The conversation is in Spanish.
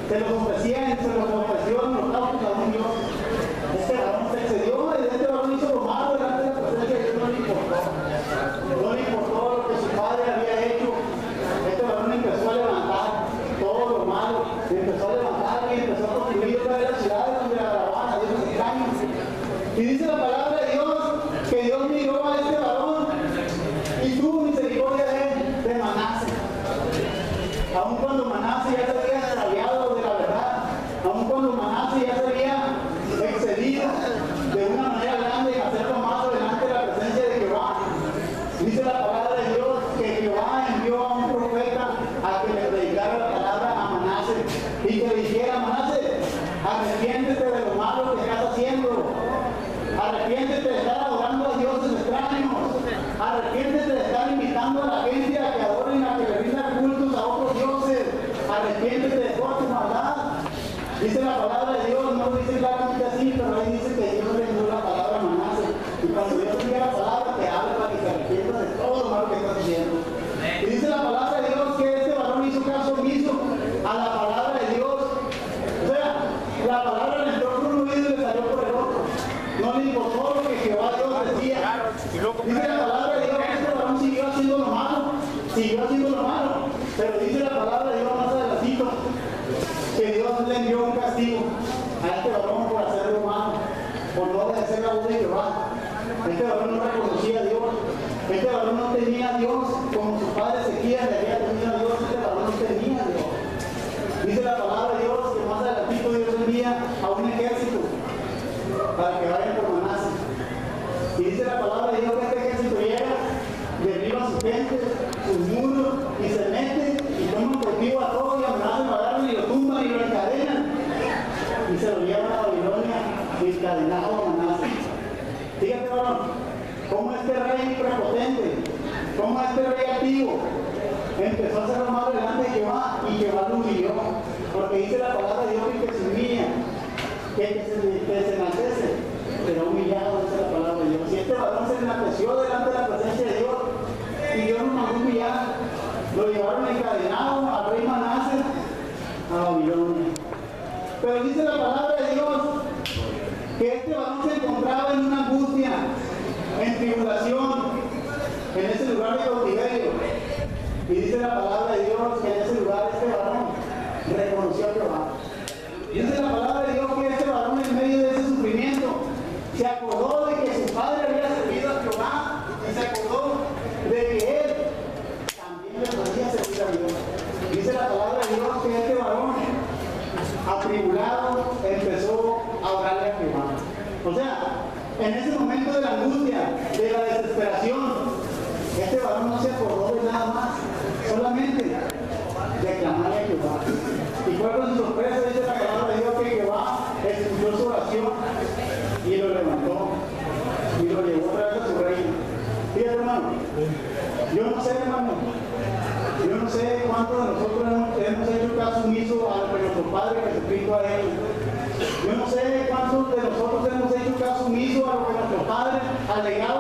se los ofreció en los autos a un Dios. Este varón se excedió y este varón hizo lo malo delante de la presencia de Dios, no le importó. No le importó lo que su padre había hecho. Este varón empezó a levantar todo lo malo, empezó a levantar y empezó a construir otra de las ciudades donde adoraban a Dios extraños. Y dice la palabra de Dios que Dios miró a este varón y tuvo misericordia de él, de Manasés. Aun cuando Manasés ya se había extraviado de la verdad, aun cuando Manasés ya se había excedido de una manera grande en hacer lo malo delante de la presencia de Jehová, dice la palabra de Dios que Jehová envió a un profeta a que le predicara la palabra a Manasés y que dijera: Manasés, arrepiéntete de lo malo que estás haciendo, arrepiéntete de estar adorando a dioses extraños, arrepiéntete de estar invitando a la gente a que adoren, a que le rindan cultos a otros dioses, arrepiéntete de toda tu maldad. Dice la palabra de Dios, no lo dice claramente así, pero ahí dice que Dios le dio la palabra a Manasés. Y cuando Dios te diga la palabra, te habla para que te arrepientas de todo lo malo que estás haciendo. Y dice la palabra de Dios que este varón hizo caso omiso a la palabra de Dios. O sea, la palabra le entró por un oído y le salió por el otro. No le importó lo que Jehová Dios decía. Dice la palabra de Dios que este varón siguió haciendo lo malo, pero dice la palabra de Dios más adelantito que Dios le envió un castigo a este varón por hacer lo malo, por no obedecer la voz de Jehová. Este varón no reconocía a Dios, este varón no tenía a Dios como su padre Ezequías le había tenido a Dios. Este varón no tenía a Dios. Dice la palabra de Dios que más adelantito Dios envía a un ejército para que vayan por Manasés. Y dice la palabra de Dios que este ejército llega, derriba a su gente, sus muros, y se mete y toman cautivo a todos y amenazan a matarlo y lo tumban y lo encadenan. Y se lo llevan a Babilonia encadenado a Manasés. Fíjate, varón, cómo este rey prepotente, cómo este rey activo empezó a hacer lo malo delante de Jehová y Jehová lo humilló. Porque dice la palabra de Dios que se humilla, que se enaltece, será humillado, dice la palabra de Dios. Si este varón se enalteció delante de la presencia de Dios y Dios lo mandó humillar, lo llevaron encadenado al rey Manasés a Babilonia. Pero dice la palabra de Dios que este varón se encontraba en una angustia, en tribulación, en ese lugar de cautiverio. Y dice la palabra de Dios que en ese lugar este varón reconoció a Jehová. Dice la palabra de Dios que este varón en medio de ese sufrimiento se acordó de que su padre había servido a Jehová y se acordó de que él también le podía servir a Dios. Dice la palabra de Dios que este varón atribulado empezó a orarle a Jehová. O sea, en ese momento de la angustia, de la desesperación, este varón no se acordó de nada más, solamente de clamarle a Jehová. Y fue con su sorpresa, dice la palabra de Dios, que Jehová escuchó su oración y lo levantó y lo llevó otra vez a su reino. Fíjate, hermano, yo no sé, hermano, yo no sé cuántos de nosotros hemos hecho caso omiso a lo que nuestro Padre Jesucristo ha hecho. Yo no sé cuántos de nosotros hemos hecho caso omiso a lo que nuestro Padre ha legado